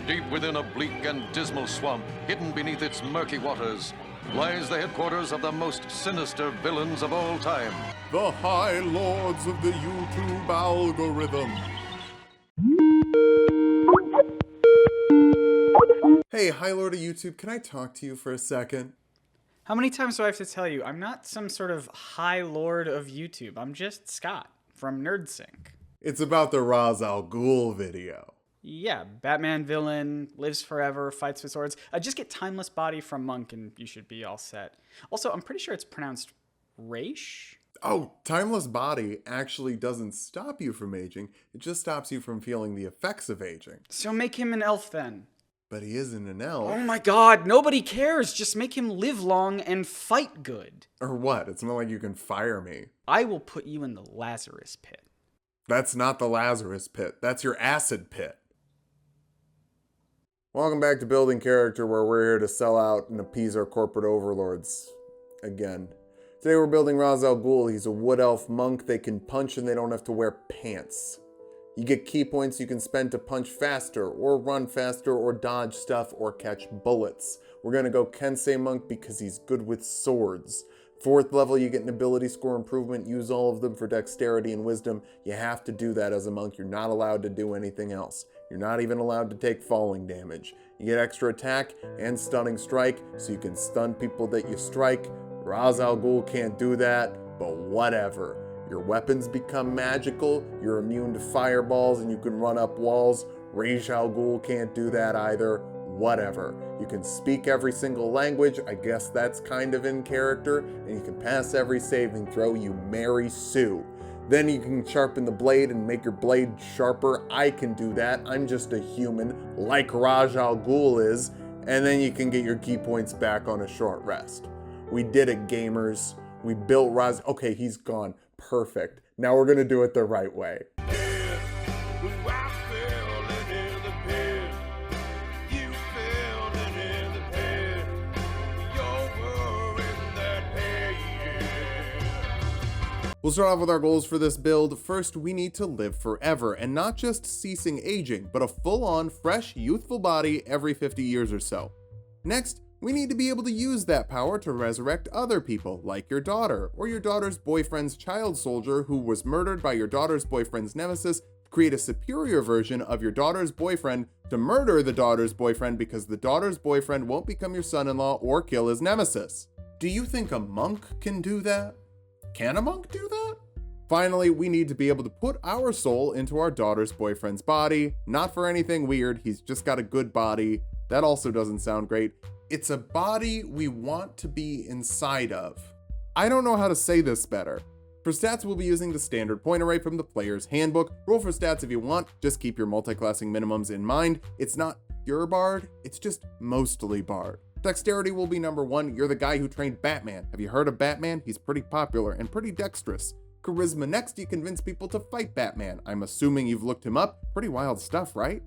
Deep within a bleak and dismal swamp, hidden beneath its murky waters, lies the headquarters of the most sinister villains of all time. The High Lords of the YouTube algorithm. Hey, High Lord of YouTube, can I talk to you for a second? How many times do I have to tell you? I'm not some sort of high lord of YouTube. I'm just Scott from Nerdsync. It's about the Ra's al Ghul video. Yeah, Batman villain, lives forever, fights with swords. Just get Timeless Body from Monk and you should be all set. Also, I'm pretty sure it's pronounced Raish? Oh, Timeless Body actually doesn't stop you from aging. It just stops you from feeling the effects of aging. So make him an elf then. But he isn't an elf. Oh my god, nobody cares. Just make him live long and fight good. Or what? It's not like you can fire me. I will put you in the Lazarus pit. That's not the Lazarus pit. That's your acid pit. Welcome back to Building Character, where we're here to sell out and appease our corporate overlords. Again. Today we're building Ra's al Ghul. He's a wood elf monk. They can punch and they don't have to wear pants. You get key points you can spend to punch faster, or run faster, or dodge stuff, or catch bullets. We're gonna go Kensei Monk because he's good with swords. 4th level, you get an ability score improvement. Use all of them for dexterity and wisdom. You have to do that as a monk. You're not allowed to do anything else. You're not even allowed to take falling damage. You get extra attack and stunning strike, so you can stun people that you strike. Ra's al Ghul can't do that, but whatever. Your weapons become magical, you're immune to fireballs, and you can run up walls. Ra's al Ghul can't do that either. Whatever. You can speak every single language, I guess that's kind of in character, and you can pass every saving throw, you marry Sue. Then you can sharpen the blade and make your blade sharper. I can do that, I'm just a human, like Ra's al Ghul is, and then you can get your key points back on a short rest. We did it, gamers. We built Ra's. Okay, he's gone. Perfect. Now we're gonna do it the right way. We'll start off with our goals for this build. First, we need to live forever, and not just ceasing aging, but a full-on, fresh, youthful body every 50 years or so. Next, we need to be able to use that power to resurrect other people, like your daughter, or your daughter's boyfriend's child soldier who was murdered by your daughter's boyfriend's nemesis. Create a superior version of your daughter's boyfriend to murder the daughter's boyfriend because the daughter's boyfriend won't become your son-in-law or kill his nemesis. Do you think a monk can do that? Can a monk do that? Finally, we need to be able to put our soul into our daughter's boyfriend's body. Not for anything weird, he's just got a good body. That also doesn't sound great. It's a body we want to be inside of. I don't know how to say this better. For stats, we'll be using the standard point array from the player's handbook. Roll for stats if you want, just keep your multi-classing minimums in mind. It's not pure bard, it's just mostly bard. Dexterity will be number 1. You're the guy who trained Batman. Have you heard of Batman? He's pretty popular and pretty dexterous. Charisma next, you convince people to fight Batman. I'm assuming you've looked him up. Pretty wild stuff, right?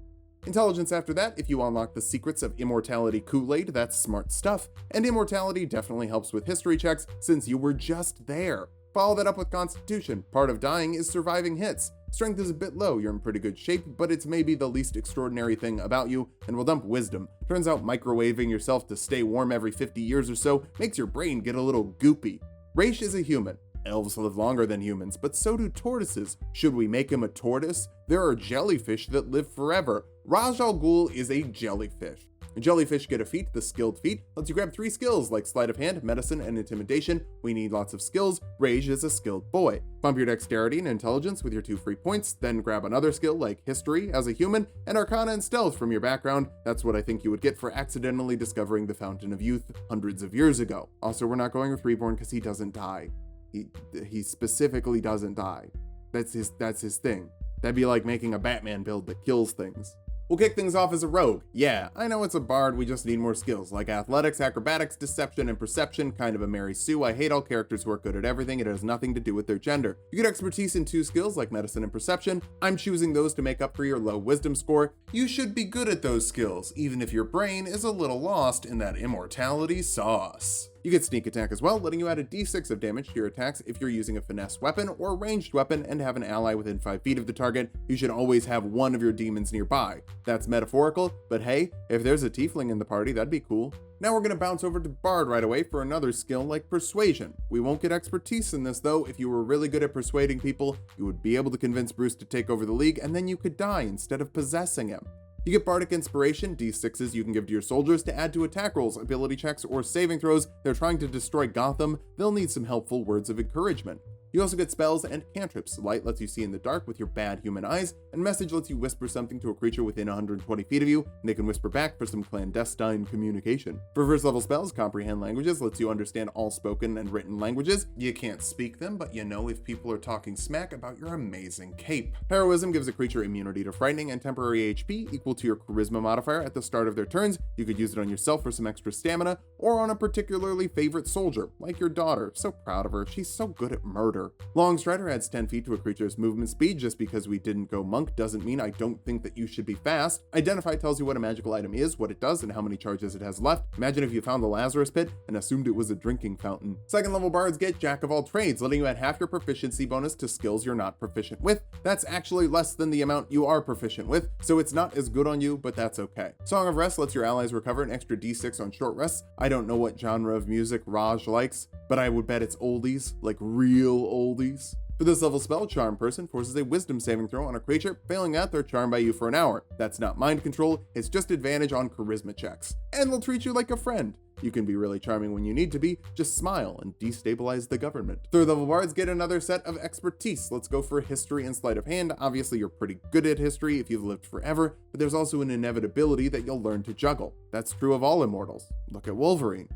Intelligence after that, if you unlock the secrets of immortality Kool-Aid, that's smart stuff. And immortality definitely helps with history checks since you were just there. Follow that up with Constitution. Part of dying is surviving hits. Strength is a bit low, you're in pretty good shape, but it's maybe the least extraordinary thing about you, and we'll dump Wisdom. Turns out microwaving yourself to stay warm every 50 years or so makes your brain get a little goopy. Raish is a human. Elves live longer than humans, but so do tortoises. Should we make him a tortoise? There are jellyfish that live forever. Ra's al Ghul is a jellyfish. Jellyfish get a feat, the skilled feat, lets you grab 3 skills like sleight of hand, medicine, and intimidation. We need lots of skills. Rage is a skilled boy. Bump your dexterity and intelligence with your 2 free points, then grab another skill like history as a human, and arcana and stealth from your background. That's what I think you would get for accidentally discovering the Fountain of Youth hundreds of years ago. Also, we're not going with Reborn because he doesn't die. He specifically doesn't die. That's his thing. That'd be like making a Batman build that kills things. We'll kick things off as a rogue. Yeah, I know it's a bard, we just need more skills, like athletics, acrobatics, deception, and perception, kind of a Mary Sue. I hate all characters who are good at everything, it has nothing to do with their gender. You get expertise in 2 skills, like medicine and perception. I'm choosing those to make up for your low wisdom score. You should be good at those skills, even if your brain is a little lost in that immortality sauce. You get sneak attack as well, letting you add a d6 of damage to your attacks if you're using a finesse weapon or a ranged weapon and have an ally within 5 feet of the target. You should always have one of your demons nearby. That's metaphorical, but hey, if there's a tiefling in the party, that'd be cool. Now we're going to bounce over to Bard right away for another skill like Persuasion. We won't get expertise in this though. If you were really good at persuading people, you would be able to convince Bruce to take over the league and then you could die instead of possessing him. You get Bardic Inspiration, d6s you can give to your soldiers to add to attack rolls, ability checks, or saving throws. They're trying to destroy Gotham. They'll need some helpful words of encouragement. You also get spells and cantrips. Light lets you see in the dark with your bad human eyes, and Message lets you whisper something to a creature within 120 feet of you, and they can whisper back for some clandestine communication. For first level spells, Comprehend Languages lets you understand all spoken and written languages. You can't speak them, but you know if people are talking smack about your amazing cape. Heroism gives a creature immunity to frightening and temporary HP equal to your charisma modifier at the start of their turns. You could use it on yourself for some extra stamina, or on a particularly favorite soldier, like your daughter. So proud of her, she's so good at murder. Long Strider adds 10 feet to a creature's movement speed. Just because we didn't go monk doesn't mean I don't think that you should be fast. Identify tells you what a magical item is, what it does, and how many charges it has left. Imagine if you found the Lazarus Pit and assumed it was a drinking fountain. Second level bards get Jack of all trades, letting you add half your proficiency bonus to skills you're not proficient with. That's actually less than the amount you are proficient with, so it's not as good on you, but that's okay. Song of Rest lets your allies recover an extra d6 on short rests. I don't know what genre of music Raj likes, but I would bet it's oldies, like real oldies. For this level spell, Charm Person forces a wisdom saving throw on a creature. Failing that, they're charmed by you for an hour. That's not mind control, it's just advantage on charisma checks. And they'll treat you like a friend. You can be really charming when you need to be, just smile and destabilize the government. Third level bards get another set of expertise. Let's go for history and sleight of hand. Obviously you're pretty good at history if you've lived forever, but there's also an inevitability that you'll learn to juggle. That's true of all immortals. Look at Wolverine.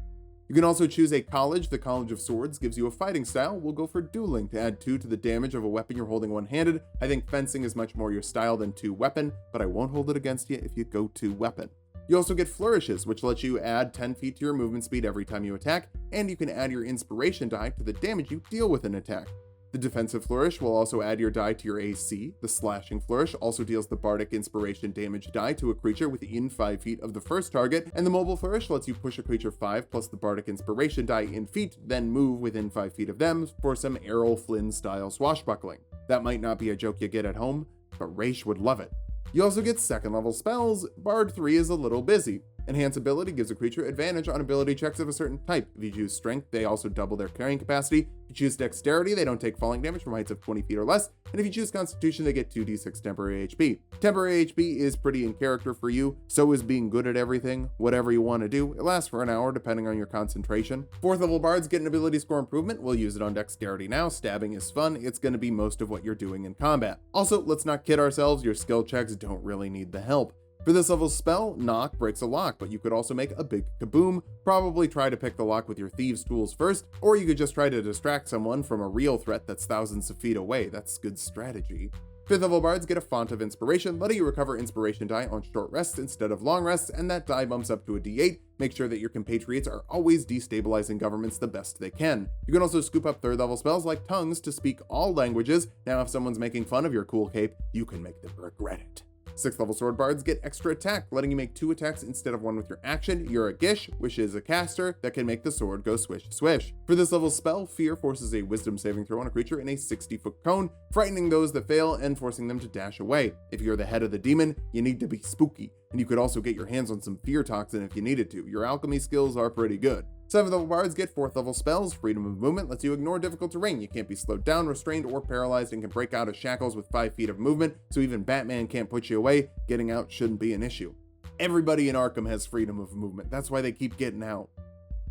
You can also choose a college. The College of Swords gives you a fighting style. We'll go for dueling to add 2 to the damage of a weapon you're holding one-handed. I think fencing is much more your style than 2 weapon, but I won't hold it against you if you go 2 weapon. You also get Flourishes, which lets you add 10 feet to your movement speed every time you attack, and you can add your inspiration die to the damage you deal with an attack. The Defensive Flourish will also add your die to your AC. The Slashing Flourish also deals the Bardic Inspiration damage die to a creature within 5 feet of the first target, and the Mobile Flourish lets you push a creature 5 plus the Bardic Inspiration die in feet, then move within 5 feet of them for some Errol Flynn style swashbuckling. That might not be a joke you get at home, but Raish would love it. You also get second level spells. Bard 3 is a little busy. Enhance ability gives a creature advantage on ability checks of a certain type. If you choose strength, they also double their carrying capacity. If you choose dexterity, they don't take falling damage from heights of 20 feet or less. And if you choose constitution, they get 2d6 temporary HP. Temporary HP is pretty in character for you. So is being good at everything. Whatever you want to do. It lasts for an hour depending on your concentration. Fourth level bards get an ability score improvement. We'll use it on dexterity now. Stabbing is fun. It's going to be most of what you're doing in combat. Also, let's not kid ourselves. Your skill checks don't really need the help. For this level spell, Knock breaks a lock, but you could also make a big kaboom. Probably try to pick the lock with your thieves' tools first, or you could just try to distract someone from a real threat that's thousands of feet away. That's good strategy. Fifth level bards get a Font of Inspiration, letting you recover inspiration die on short rests instead of long rests, and that die bumps up to a d8. Make sure that your compatriots are always destabilizing governments the best they can. You can also scoop up third level spells like Tongues to speak all languages. Now if someone's making fun of your cool cape, you can make them regret it. 6th level sword bards get extra attack, letting you make 2 attacks instead of 1 with your action. You're a Gish, which is a caster that can make the sword go swish swish. For this level spell, Fear forces a wisdom saving throw on a creature in a 60-foot cone, frightening those that fail and forcing them to dash away. If you're the head of the demon, you need to be spooky, and you could also get your hands on some fear toxin if you needed to. Your alchemy skills are pretty good. 7th level bards get 4th level spells. Freedom of movement lets you ignore difficult terrain. You can't be slowed down, restrained, or paralyzed, and can break out of shackles with 5 feet of movement, so even Batman can't put you away. Getting out shouldn't be an issue. Everybody in Arkham has freedom of movement. That's why they keep getting out.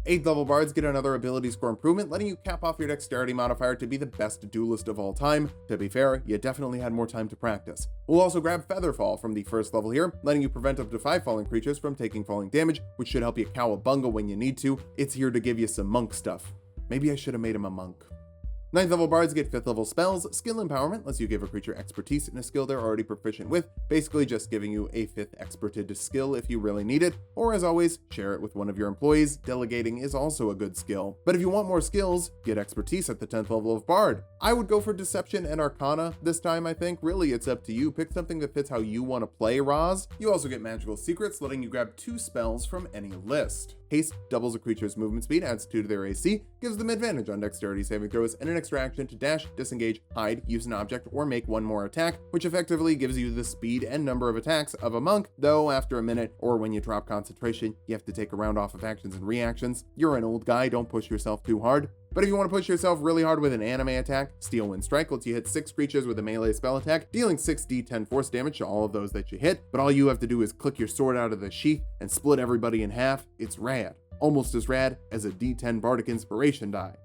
8th level bards get another ability score improvement, letting you cap off your dexterity modifier to be the best duelist of all time. To be fair, you definitely had more time to practice. We'll also grab Featherfall from the first level here, letting you prevent up to 5 falling creatures from taking falling damage, which should help you cowabunga when you need to. It's here to give you some monk stuff. Maybe I should have made him a monk. 9th level bards get 5th level spells. Skill empowerment lets you give a creature expertise in a skill they're already proficient with, basically just giving you a 5th experted skill if you really need it, or as always, share it with one of your employees. Delegating is also a good skill. But if you want more skills, get expertise at the 10th level of bard. I would go for deception and arcana this time, I think. Really, it's up to you. Pick something that fits how you want to play, Roz. You also get magical secrets, letting you grab 2 spells from any list. Haste doubles a creature's movement speed, adds 2 to their AC, gives them advantage on dexterity saving throws, and an extra action to dash, disengage, hide, use an object, or make one more attack, which effectively gives you the speed and number of attacks of a monk, though after a minute, or when you drop concentration, you have to take a round off of actions and reactions. You're an old guy, don't push yourself too hard. But if you want to push yourself really hard with an anime attack, Steel Wind Strike lets you hit 6 creatures with a melee spell attack, dealing 6d10 force damage to all of those that you hit, but all you have to do is click your sword out of the sheath and split everybody in half. It's rad. Almost as rad as a d10 Bardic Inspiration die.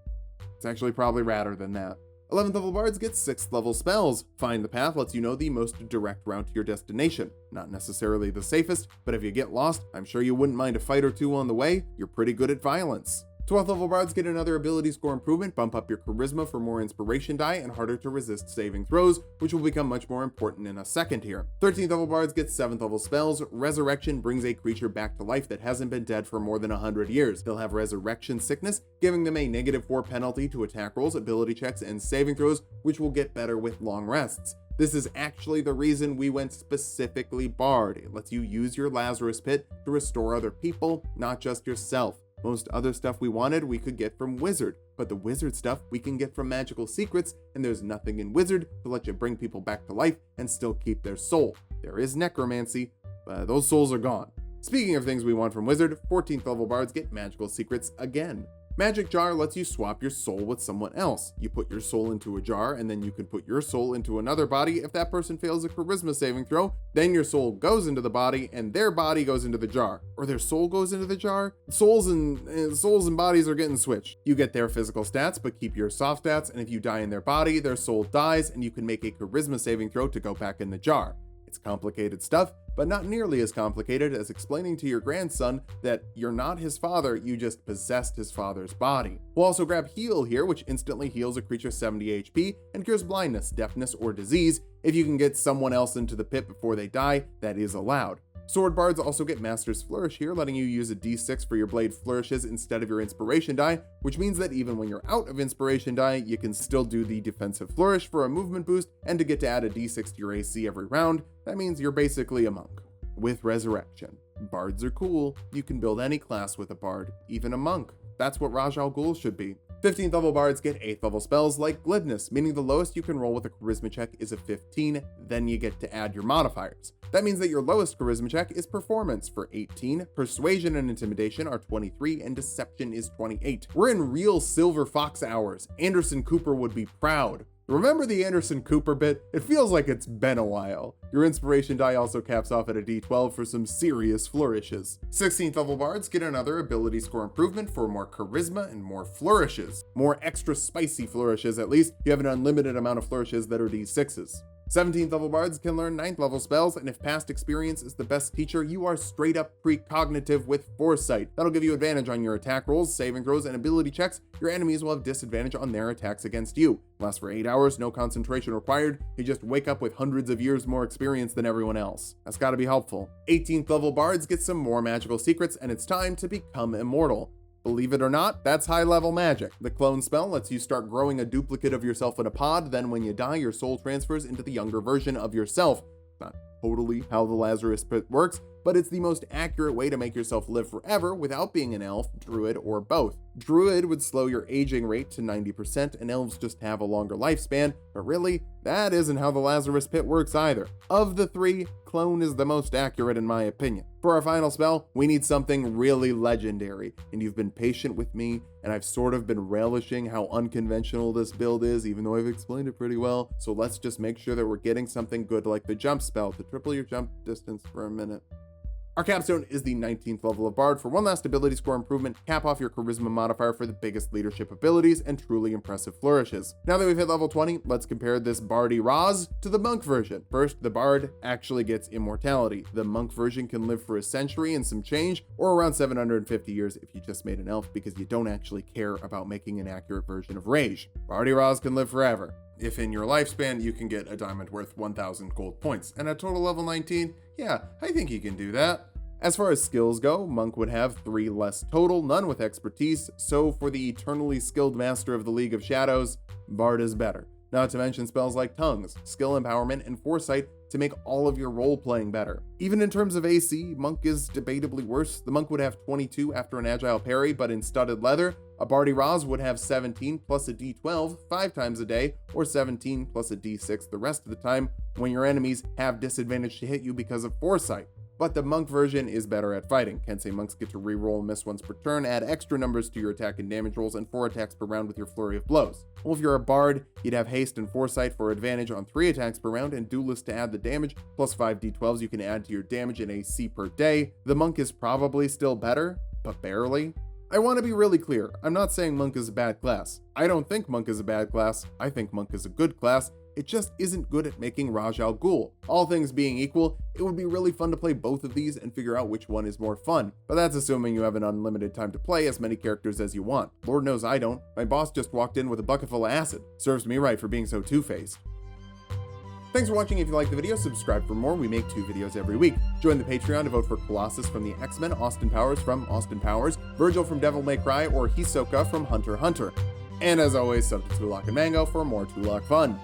It's actually probably radder than that. 11th level bards get 6th level spells. Find the Path lets you know the most direct route to your destination. Not necessarily the safest, but if you get lost, I'm sure you wouldn't mind a fight or two on the way. You're pretty good at violence. 12th level bards get another ability score improvement, bump up your charisma for more inspiration die and harder to resist saving throws, which will become much more important in a second here. 13th level bards get 7th level spells. Resurrection brings a creature back to life that hasn't been dead for more than 100 years. They'll have resurrection sickness, giving them a -4 penalty to attack rolls, ability checks, and saving throws, which will get better with long rests. This is actually the reason we went specifically Bard. It lets you use your Lazarus Pit to restore other people, not just yourself. Most other stuff we wanted we could get from Wizard, but the Wizard stuff we can get from Magical Secrets, and there's nothing in Wizard to let you bring people back to life and still keep their soul. There is Necromancy, but those souls are gone. Speaking of things we want from Wizard, 14th level bards get Magical Secrets again. Magic Jar lets you swap your soul with someone else. You put your soul into a jar, and then you can put your soul into another body. If that person fails a charisma saving throw, then your soul goes into the body, and their body goes into the jar. Or their soul goes into the jar? Souls and bodies are getting switched. You get their physical stats, but keep your soft stats, and if you die in their body, their soul dies, and you can make a charisma saving throw to go back in the jar. It's complicated stuff, but not nearly as complicated as explaining to your grandson that you're not his father, you just possessed his father's body. We'll also grab Heal here, which instantly heals a creature 70 HP and cures blindness, deafness, or disease. If you can get someone else into the pit before they die, that is allowed. Sword bards also get Master's Flourish here, letting you use a d6 for your blade flourishes instead of your inspiration die, which means that even when you're out of inspiration die, you can still do the defensive flourish for a movement boost and to get to add a d6 to your AC every round. That means you're basically a monk. With Resurrection. Bards are cool. You can build any class with a bard, even a monk. That's what Rajal Ghul should be. 15th level bards get 8th level spells like Glibness, meaning the lowest you can roll with a charisma check is a 15, then you get to add your modifiers. That means that your lowest charisma check is performance for 18, persuasion and intimidation are 23, and deception is 28. We're in real Silver Fox hours. Anderson Cooper would be proud. Remember the Anderson Cooper bit? It feels like it's been a while. Your inspiration die also caps off at a d12 for some serious flourishes. 16th level bards get another ability score improvement for more charisma and more flourishes. More extra spicy flourishes at least. You have an unlimited amount of flourishes that are d6s. 17th level bards can learn 9th level spells, and if past experience is the best teacher, you are straight up precognitive with foresight. That'll give you advantage on your attack rolls, saving throws, and ability checks. Your enemies will have disadvantage on their attacks against you. Lasts for 8 hours, no concentration required. You just wake up with hundreds of years more experience than everyone else. That's gotta be helpful. 18th level bards get some more magical secrets, and it's time to become immortal. Believe it or not, that's high-level magic. The clone spell lets you start growing a duplicate of yourself in a pod, then when you die, your soul transfers into the younger version of yourself. Not totally how the Lazarus Pit works, but it's the most accurate way to make yourself live forever without being an elf, druid, or both. Druid would slow your aging rate to 90%, and elves just have a longer lifespan, but really, that isn't how the Lazarus Pit works either. Of the three, clone is the most accurate in my opinion. For our final spell, we need something really legendary, and you've been patient with me, and I've sort of been relishing how unconventional this build is, even though I've explained it pretty well, so let's just make sure that we're getting something good like the jump spell to triple your jump distance for a minute. Our capstone is the 19th level of Bard. For one last ability score improvement, cap off your charisma modifier for the biggest leadership abilities and truly impressive flourishes. Now that we've hit level 20, let's compare this Bardy Raz to the monk version. First, the Bard actually gets immortality. The monk version can live for a century and some change, or around 750 years if you just made an elf because you don't actually care about making an accurate version of Rage. Bardy Raz can live forever. If in your lifespan, you can get a diamond worth 1,000 gold points. And at total level 19, yeah, I think you can do that. As far as skills go, Monk would have 3 less total, none with expertise, so for the eternally skilled master of the League of Shadows, Bard is better. Not to mention spells like Tongues, Skill Empowerment, and Foresight to make all of your role-playing better. Even in terms of AC, Monk is debatably worse. The Monk would have 22 after an agile parry, but in studded leather, a Bardi Raz would have 17 plus a d12 5 times a day, or 17 plus a d6 the rest of the time when your enemies have disadvantage to hit you because of foresight. But the Monk version is better at fighting. Kensei Monks get to reroll and miss once per turn, add extra numbers to your attack and damage rolls, and 4 attacks per round with your flurry of blows. Well, if you're a Bard, you'd have haste and foresight for advantage on 3 attacks per round, and duelist to add the damage, plus 5 d12s you can add to your damage and AC per day. The Monk is probably still better, but barely. I want to be really clear, I'm not saying Monk is a bad class. I don't think Monk is a bad class, I think Monk is a good class. It just isn't good at making Raj al Ghul. All things being equal, it would be really fun to play both of these and figure out which one is more fun. But that's assuming you have an unlimited time to play as many characters as you want. Lord knows I don't. My boss just walked in with a bucket full of acid. Serves me right for being so two-faced. Thanks for watching. If you liked the video, subscribe for more. We make 2 videos every week. Join the Patreon to vote for Colossus from the X-Men, Austin Powers from Austin Powers, Virgil from Devil May Cry, or Hisoka from Hunter x Hunter. And as always, sub to Tulok and Mango for more Tulok fun.